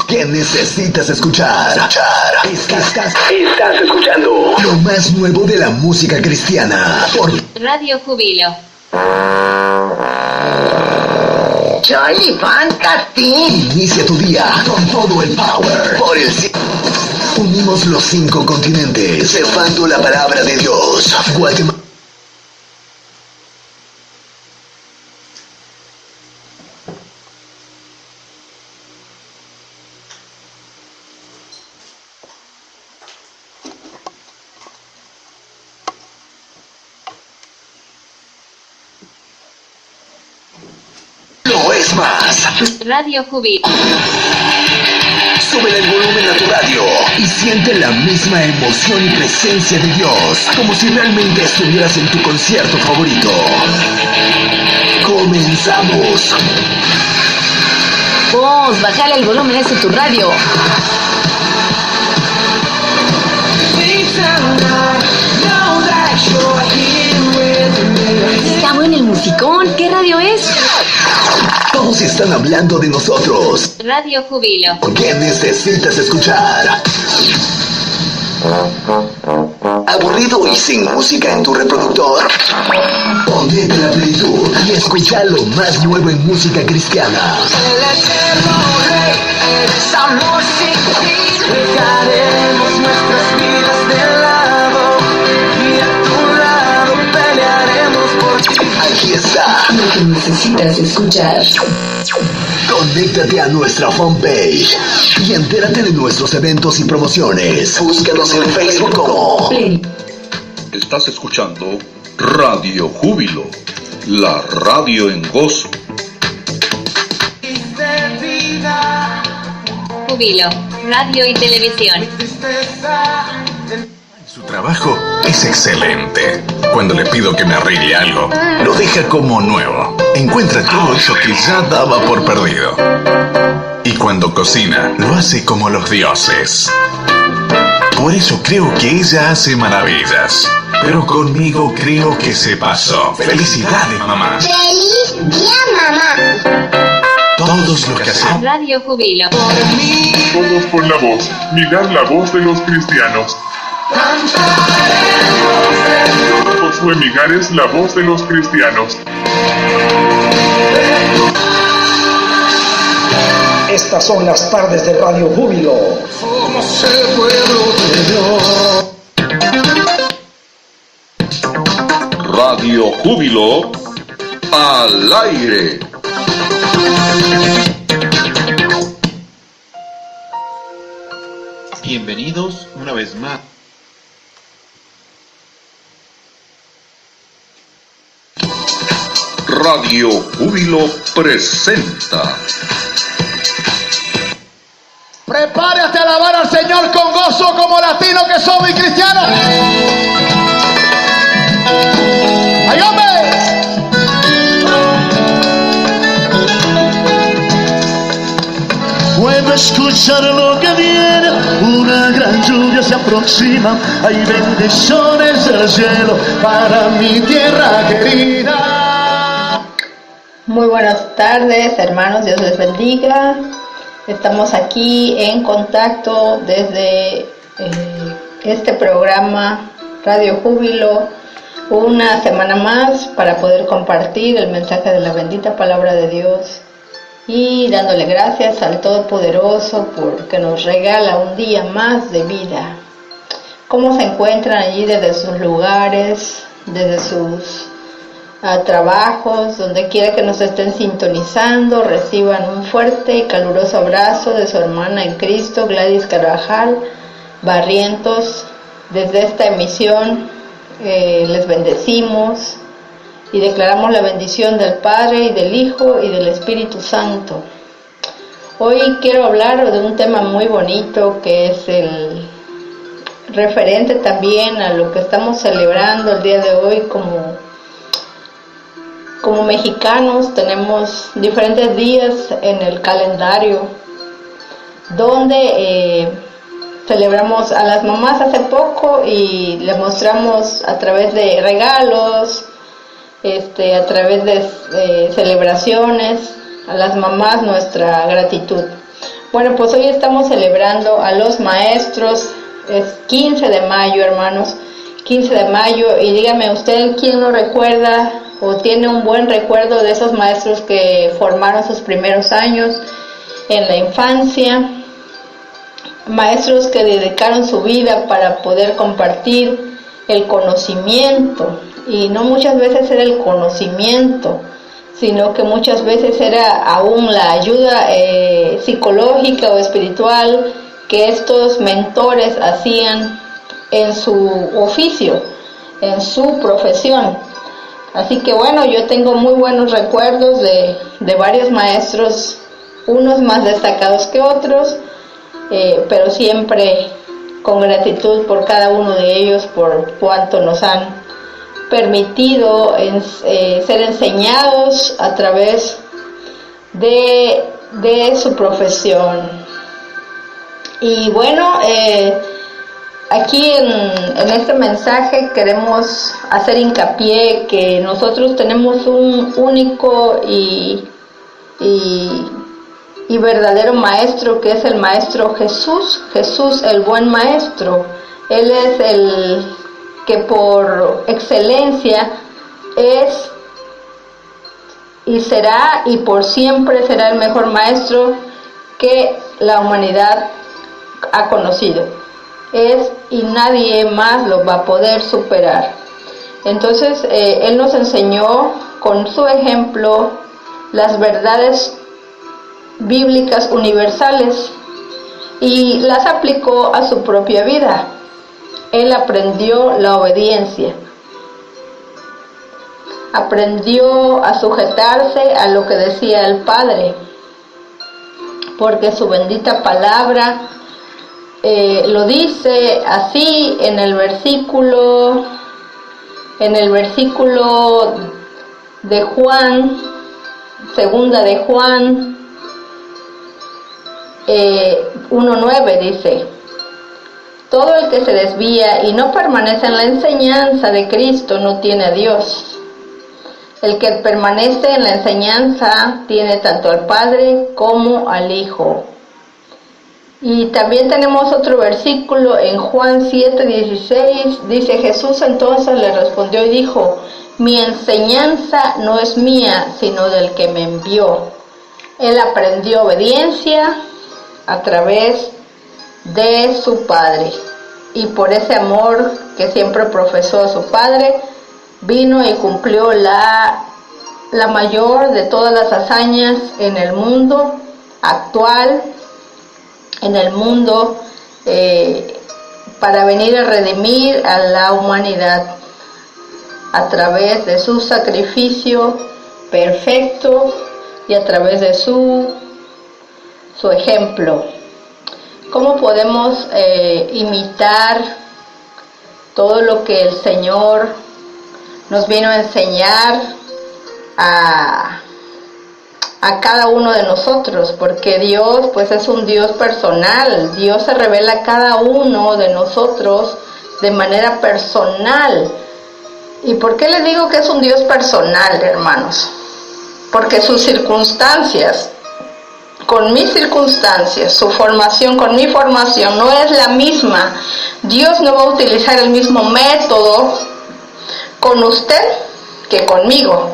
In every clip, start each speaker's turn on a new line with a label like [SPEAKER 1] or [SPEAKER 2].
[SPEAKER 1] ¿Qué necesitas escuchar? Estás escuchando lo más nuevo de la música cristiana por
[SPEAKER 2] Radio Júbilo.
[SPEAKER 3] Charlie Fantasy.
[SPEAKER 1] Inicia tu día con todo el power por el unimos los 5 continentes, llevando la palabra de Dios. Guatemala. Más.
[SPEAKER 2] Radio Júbilo.
[SPEAKER 1] Súbele el volumen a tu radio y siente la misma emoción y presencia de Dios, como si realmente estuvieras en tu concierto favorito. Comenzamos.
[SPEAKER 4] Vos, bajale el volumen ese tu radio. Está bueno el musicón. ¿Qué radio es?
[SPEAKER 1] Todos están hablando de nosotros.
[SPEAKER 2] Radio Júbilo.
[SPEAKER 1] ¿Qué necesitas escuchar? ¿Aburrido y sin música en tu reproductor? Ponete la plenitud y escucha lo más nuevo en música cristiana.
[SPEAKER 3] El eterno rey, eres amor sin fin. Dejaremos nuestras vidas de lado y a tu lado pelearemos por ti.
[SPEAKER 1] Aquí está
[SPEAKER 4] Lo que necesitas escuchar.
[SPEAKER 1] Conéctate a nuestra fanpage y entérate de nuestros eventos y promociones. Búscanos en Facebook como
[SPEAKER 5] Estás escuchando Radio Júbilo, la radio en gozo.
[SPEAKER 2] Júbilo, radio y televisión.
[SPEAKER 6] Su trabajo es excelente. Cuando le pido que me arregle algo, lo deja como nuevo. Encuentra todo eso que ya daba por perdido. Y cuando cocina, lo hace como los dioses. Por eso creo que ella hace maravillas. Pero conmigo creo que se pasó. Felicidades, mamá.
[SPEAKER 7] ¡Feliz día, mamá!
[SPEAKER 6] Todos los que hacemos.
[SPEAKER 2] Radio Júbilo.
[SPEAKER 8] Todos con la voz. Mirad la voz de los cristianos. Josué Mijares, la voz de los cristianos.
[SPEAKER 9] Estas son las tardes de Radio Júbilo.
[SPEAKER 3] Somos el pueblo de Dios.
[SPEAKER 5] Radio Júbilo al aire.
[SPEAKER 10] Bienvenidos una vez más.
[SPEAKER 5] Radio Júbilo presenta.
[SPEAKER 3] Prepárate a alabar al Señor con gozo como latino que somos y cristianos. ¡Ay, hombre!
[SPEAKER 11] Puedo escuchar lo que viene, una gran lluvia se aproxima, hay bendiciones del cielo para mi tierra querida.
[SPEAKER 12] Muy buenas tardes, hermanos, Dios les bendiga. Estamos aquí en contacto desde este programa Radio Júbilo, una semana más para poder compartir el mensaje de la bendita palabra de Dios y dándole gracias al Todopoderoso porque nos regala un día más de vida. ¿Cómo se encuentran allí desde sus lugares, desde sus trabajos, donde quiera que nos estén sintonizando? Reciban un fuerte y caluroso abrazo de su hermana en Cristo, Gladys Carvajal Barrientos. Desde esta emisión les bendecimos y declaramos la bendición del Padre y del Hijo y del Espíritu Santo. Hoy quiero hablar de un tema muy bonito que es el referente también a lo que estamos celebrando el día de hoy como mexicanos. Tenemos diferentes días en el calendario donde celebramos a las mamás hace poco y les mostramos a través de regalos, a través de celebraciones, a las mamás nuestra gratitud. Bueno, pues hoy estamos celebrando a los maestros, es 15 de mayo, hermanos, 15 de mayo, y dígame usted, ¿quién no recuerda o tiene un buen recuerdo de esos maestros que formaron sus primeros años en la infancia? Maestros que dedicaron su vida para poder compartir el conocimiento, y no muchas veces era el conocimiento, sino que muchas veces era aún la ayuda psicológica o espiritual que estos mentores hacían en su oficio, en su profesión. Así que bueno, yo tengo muy buenos recuerdos de varios maestros, unos más destacados que otros, pero siempre con gratitud por cada uno de ellos, por cuanto nos han permitido ser enseñados a través de su profesión. Y bueno, aquí en este mensaje queremos hacer hincapié que nosotros tenemos un único y verdadero maestro, que es el maestro Jesús, el buen maestro. Él es el que por excelencia es y será y por siempre será el mejor maestro que la humanidad ha conocido. Es y nadie más lo va a poder superar. Entonces Él nos enseñó con su ejemplo las verdades bíblicas universales y las aplicó a su propia vida. Él aprendió la obediencia, aprendió a sujetarse a lo que decía el Padre, porque su bendita palabra lo dice así en el versículo de Juan, segunda de Juan 1:9 dice: todo el que se desvía y no permanece en la enseñanza de Cristo no tiene a Dios. El que permanece en la enseñanza tiene tanto al Padre como al Hijo. Y también tenemos otro versículo en Juan 7:16, dice: Jesús entonces le respondió y dijo: mi enseñanza no es mía, sino del que me envió. Él aprendió obediencia a través de su Padre, y por ese amor que siempre profesó a su Padre, vino y cumplió la mayor de todas las hazañas en el mundo actual, en el mundo para venir a redimir a la humanidad a través de su sacrificio perfecto y a través de su ejemplo. ¿Cómo podemos imitar todo lo que el Señor nos vino a enseñar a cada uno de nosotros? Porque Dios pues es un Dios personal. Dios se revela a cada uno de nosotros de manera personal. ¿Y por qué les digo que es un Dios personal, hermanos? Porque sus circunstancias con mis circunstancias, su formación con mi formación no es la misma. Dios no va a utilizar el mismo método con usted que conmigo.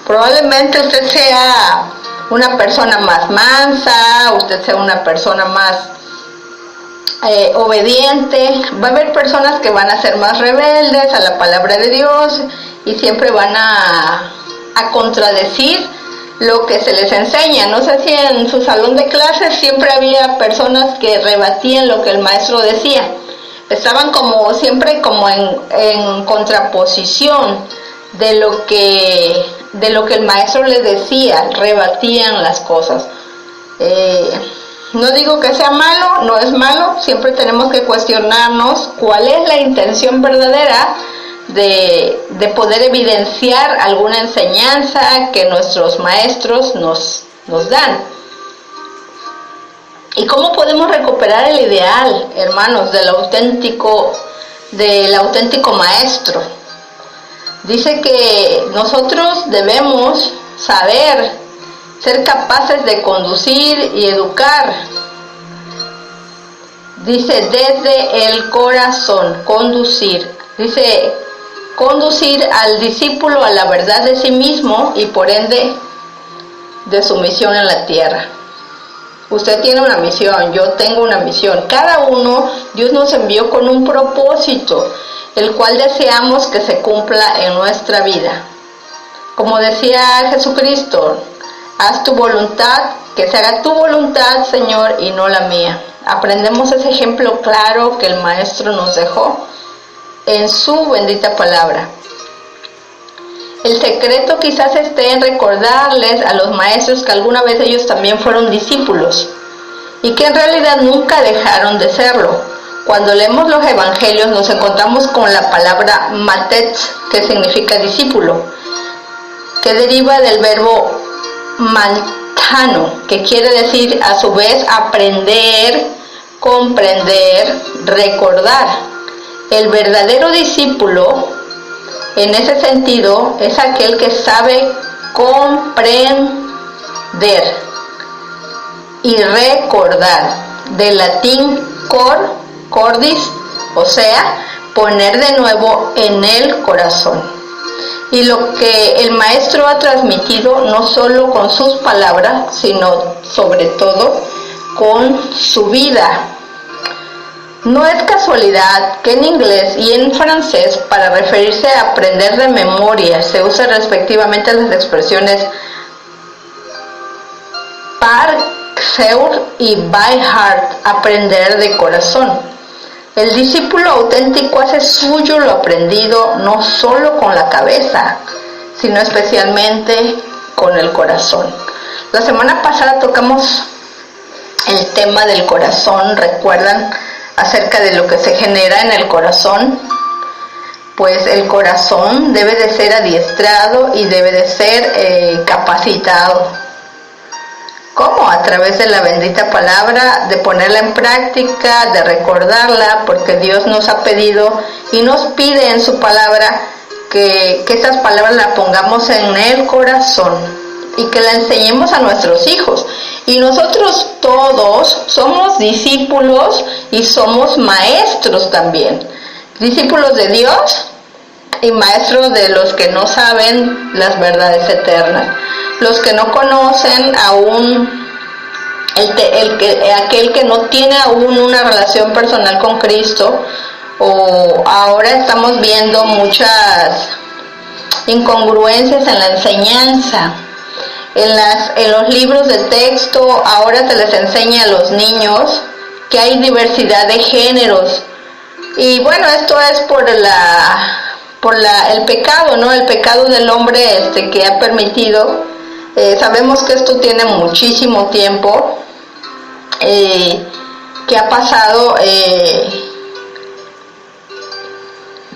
[SPEAKER 12] Probablemente usted sea una persona más mansa, usted sea una persona más obediente. Va a haber personas que van a ser más rebeldes a la palabra de Dios y siempre van a contradecir lo que se les enseña. No sé si en su salón de clases siempre había personas que rebatían lo que el maestro decía. Estaban como siempre como en contraposición de lo que el maestro les decía, rebatían las cosas. No digo que sea malo, no es malo, siempre tenemos que cuestionarnos cuál es la intención verdadera de poder evidenciar alguna enseñanza que nuestros maestros nos dan. ¿Y cómo podemos recuperar el ideal, hermanos, del auténtico maestro? Dice que nosotros debemos saber ser capaces de conducir y educar. Dice desde el corazón, conducir. Dice conducir al discípulo a la verdad de sí mismo y por ende de su misión en la tierra. Usted tiene una misión, yo tengo una misión. Cada uno, Dios nos envió con un propósito, el cual deseamos que se cumpla en nuestra vida. Como decía Jesucristo, haz tu voluntad, que se haga tu voluntad, Señor, y no la mía. Aprendemos ese ejemplo claro que el Maestro nos dejó en su bendita palabra. El secreto quizás esté en recordarles a los maestros que alguna vez ellos también fueron discípulos y que en realidad nunca dejaron de serlo. Cuando leemos los evangelios nos encontramos con la palabra matetz, que significa discípulo, que deriva del verbo mantano, que quiere decir a su vez aprender, comprender, recordar. El verdadero discípulo, en ese sentido, es aquel que sabe comprender y recordar, del latín cordis, o sea, poner de nuevo en el corazón. Y lo que el Maestro ha transmitido no solo con sus palabras, sino sobre todo con su vida. No es casualidad que en inglés y en francés, para referirse a aprender de memoria, se usan respectivamente las expresiones par cœur y by heart, aprender de corazón. El discípulo auténtico hace suyo lo aprendido no solo con la cabeza, sino especialmente con el corazón. La semana pasada tocamos el tema del corazón, ¿recuerdan? Acerca de lo que se genera en el corazón. Pues el corazón debe de ser adiestrado y debe de ser capacitado. ¿Cómo? A través de la bendita palabra, de ponerla en práctica, de recordarla, porque Dios nos ha pedido y nos pide en su palabra que esas palabras las pongamos en el corazón y que la enseñemos a nuestros hijos. Y nosotros todos somos discípulos y somos maestros también. Discípulos de Dios y maestros de los que no saben las verdades eternas. Los que no conocen aún, aquel que no tiene aún una relación personal con Cristo, o ahora estamos viendo muchas incongruencias en la enseñanza. En los libros de texto ahora se les enseña a los niños que hay diversidad de géneros. Y bueno, esto es por el pecado, ¿no? El pecado del hombre que ha permitido. Sabemos que esto tiene muchísimo tiempo que ha pasado,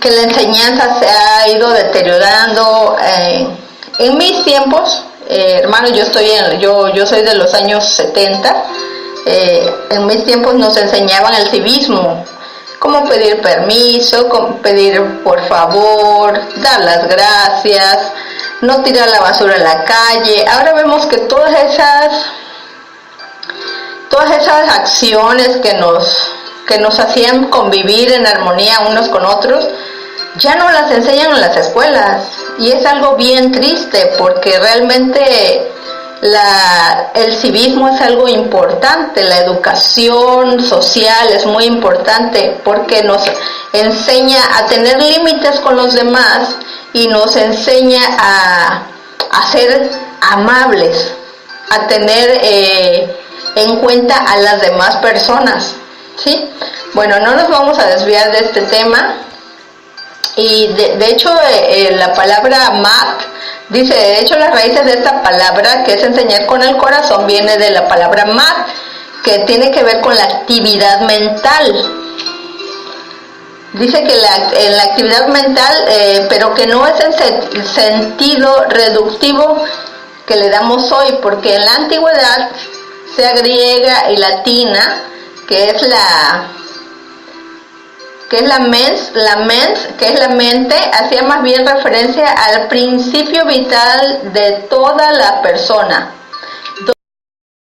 [SPEAKER 12] que la enseñanza se ha ido deteriorando. En mis tiempos, hermanos, yo soy de los años 70. En mis tiempos nos enseñaban el civismo, cómo pedir permiso, cómo pedir por favor, dar las gracias, no tirar la basura en la calle. Ahora vemos que todas esas acciones que nos hacían convivir en armonía unos con otros, ya no las enseñan en las escuelas. Y es algo bien triste, porque realmente el civismo es algo importante, la educación social es muy importante, porque nos enseña a tener límites con los demás y nos enseña a ser amables, a tener en cuenta a las demás personas, ¿sí? Bueno, no nos vamos a desviar de este tema. Y de hecho la palabra mat dice, de hecho las raíces de esta palabra, que es enseñar con el corazón, viene de la palabra mat, que tiene que ver con la actividad mental. Dice que en la actividad mental, pero que no es el sentido reductivo que le damos hoy, porque en la antigüedad, sea griega y latina, que es la mens, que es la mente, hacía más bien referencia al principio vital de toda la persona,